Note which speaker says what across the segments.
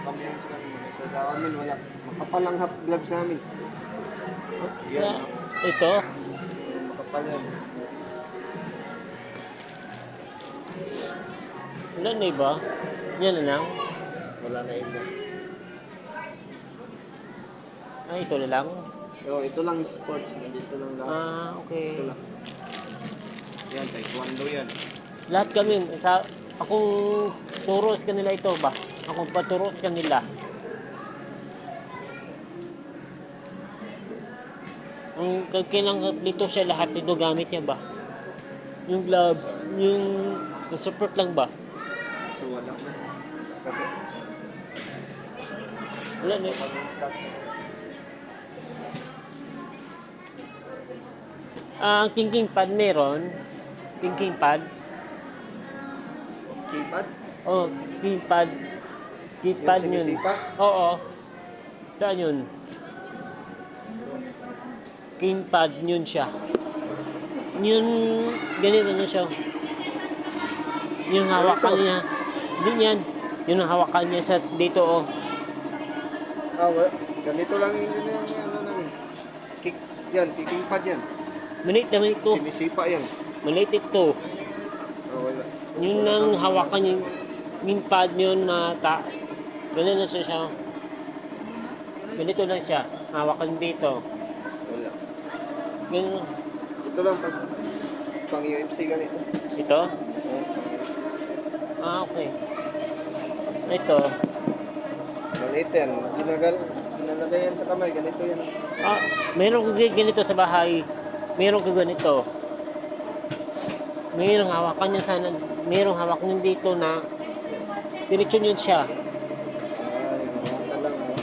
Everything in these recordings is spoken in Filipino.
Speaker 1: pamilya sa kami. Sa amin, wala. Makapal ang half gloves namin.
Speaker 2: Sa, ito,
Speaker 1: Makapal yan.
Speaker 2: wala na iba. Yan na lang.
Speaker 1: Wala na iba.
Speaker 2: Ah, ito na lang.
Speaker 1: So, ito lang sports. Dito lang lahat.
Speaker 2: Ah, okay.
Speaker 1: Ito lang. Yan, taekwondo yan.
Speaker 2: Lahat kami, akong turo sa kanila ito ba? Akong paturo sa kanila. Ang kailangan dito siya lahat ito gamit niya ba? Yung gloves, yung support lang ba?
Speaker 1: So, wala na. Kasi,
Speaker 2: Wala na. Ang thinking pad meron. Thinking pad.
Speaker 1: keypad?
Speaker 2: Oh, thinking pad. Keypad
Speaker 1: Yung
Speaker 2: yun.
Speaker 1: sinisipa?
Speaker 2: Oo. Saan yun? Gamepad yun siya. Yun, ganito na siya. Yung hawakan niya. Hindi yan. Yun ang hawakan niya sa dito oh.
Speaker 1: Ah, wala. Ganito lang yung ano namin. Kick, yan, kicking pad yan.
Speaker 2: Maliit na maliit to.
Speaker 1: Sinisipa yan.
Speaker 2: Maliit ito.
Speaker 1: Ah, wala.
Speaker 2: Yun ang hawakan yung gamepad yun na ganun na siya. Ganito lang siya. Hawakan dito.
Speaker 1: Wala.
Speaker 2: Ganun.
Speaker 1: Ito lang pang UFC ganito.
Speaker 2: Ito? Ah, okay. Ito.
Speaker 1: Maliit yan. Ginalagay yan sa kamay. Ganito yan.
Speaker 2: Ah, meron ko ganito sa bahay. Meron ko ganito. Merong hawakan niya sana. Merong hawak niya dito na diretso yun siya.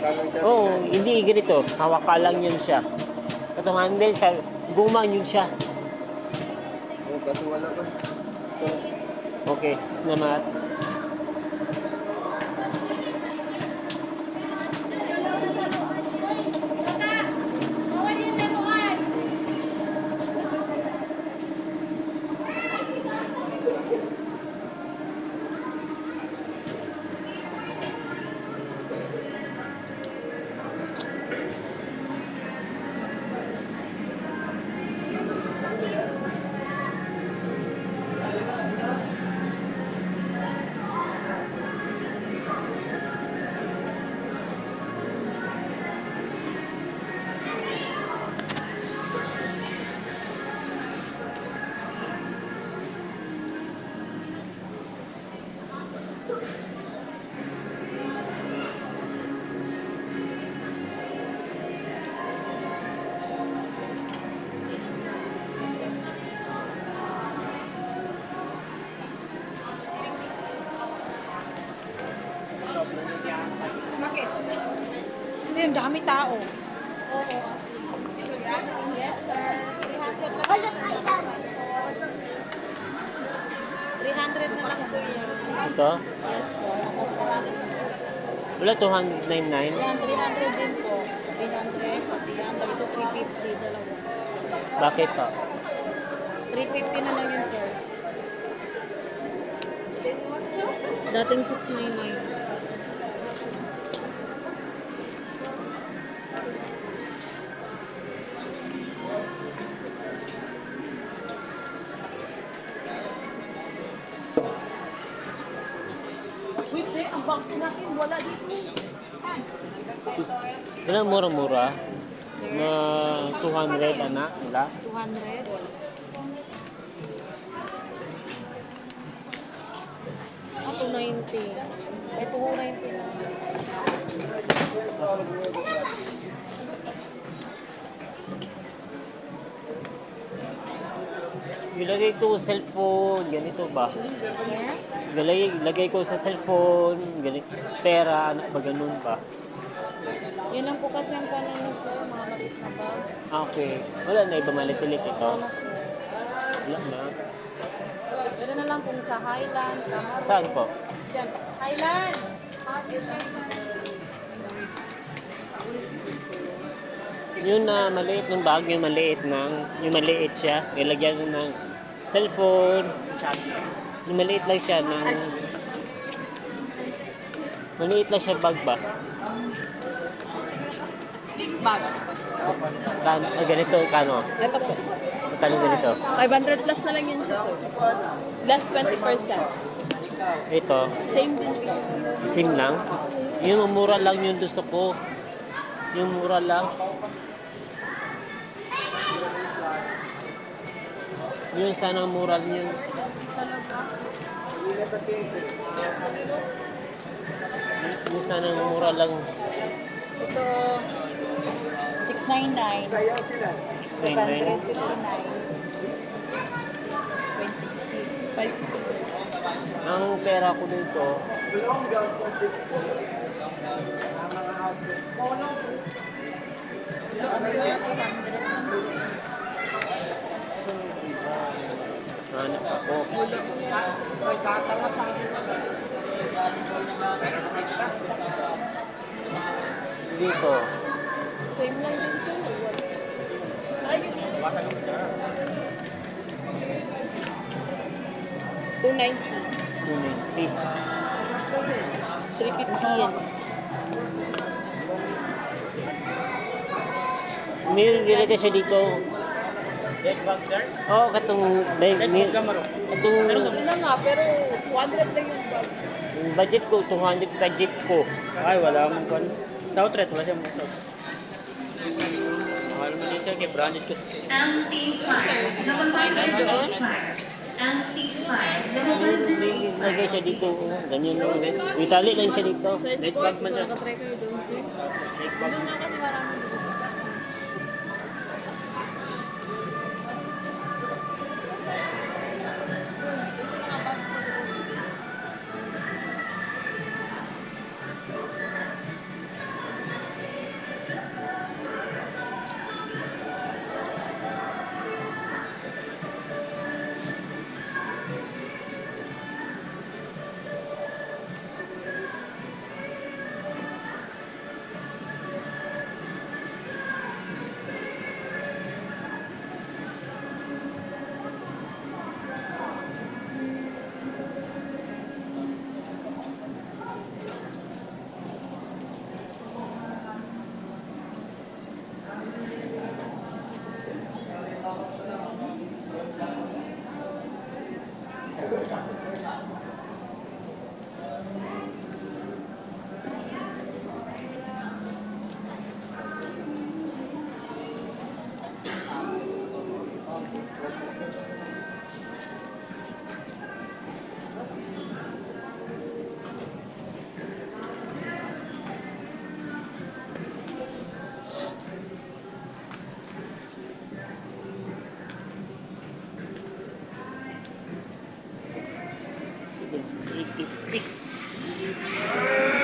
Speaker 1: Kalang siya.
Speaker 2: Oo, hindi ganito. Hawak lang yun siya. Itong handle siya. Guma yun siya.
Speaker 1: Oh, kaso wala pa. Ito.
Speaker 2: Okay, naman.
Speaker 3: Bakit? Hindi, ang dami tao. Oo. Yes, sir. 300 lang. Ulit, Aidan. 300 na lang po yan.
Speaker 2: Ito.
Speaker 3: Yes po. Tapos kalaki.
Speaker 2: Wala 299.
Speaker 3: Yan, 300 din po. 300, pati yan. Dali ko 350, dalawa.
Speaker 2: Bakit pa?
Speaker 3: 350 na lang yun, sir. Dating 699. Wait, ang bangko natin wala dito.
Speaker 2: Wala mura-mura. Na 200 anak. Wala.
Speaker 3: 200. Ah, 290. May 290 na.
Speaker 2: Ilagay ko cellphone, ganito ba?
Speaker 3: Sir?
Speaker 2: Lagay ko sa cellphone, ganito, pera, anak ba, ganun ba?
Speaker 3: Yun lang po kasi ang kanan niya, sir. Mga maliit na bag.
Speaker 2: Okay. Wala na iba malit-ulit ito.
Speaker 3: Ano po?
Speaker 2: Wala na.
Speaker 3: Pwede na lang kung sa Highlands, sa Harvard.
Speaker 2: Saan po?
Speaker 3: Diyan. Highlands!
Speaker 2: Yun na maliit ng bag, yung maliit siya. Ilagyan ng cellphone. Yung maliit lang siya ng Maliit lang siya bag ba?
Speaker 3: Bag.
Speaker 2: Ganito, kano?
Speaker 3: Ito po.
Speaker 2: Magkano ganito?
Speaker 3: 500 plus na lang yun siya. Last 20%.
Speaker 2: Ito,
Speaker 3: Same din siya.
Speaker 2: same lang. Yung mura lang yung gusto ko. Yung mura lang. Yun sana mura yun. Yun sana mura lang.
Speaker 3: Ito, 699.
Speaker 2: 699.
Speaker 3: 559. 160. 550.
Speaker 2: Ang pera ko dito,
Speaker 3: Looks na 200.
Speaker 2: hanap ako. Dito,
Speaker 3: Same lang din siya. Ayun. 290.
Speaker 2: 290.
Speaker 3: 350 yan.
Speaker 2: Meron nilagay siya dito.
Speaker 4: Dead bag, sir?
Speaker 2: Oo, katong...
Speaker 4: Dead bag ka, Maro.
Speaker 2: Katong
Speaker 3: Yun na nga, pero 200 lang yung bag.
Speaker 2: budget ko, 200 budget ko.
Speaker 4: Ay, wala mong kwan. South Red, wala siyang mga South. Mahal mo din, sir, kay branded ko.
Speaker 5: Amplifier, number 5. Amplifier, number 2.
Speaker 2: Nilagay siya dito. Ganyan lang. Itali lang siya dito.
Speaker 3: Sa
Speaker 4: Night
Speaker 3: sports,
Speaker 4: bag man, sir.
Speaker 3: nakatry kayo doon.
Speaker 4: Dead bag.
Speaker 3: Doon na kasi marami doon.
Speaker 2: $850.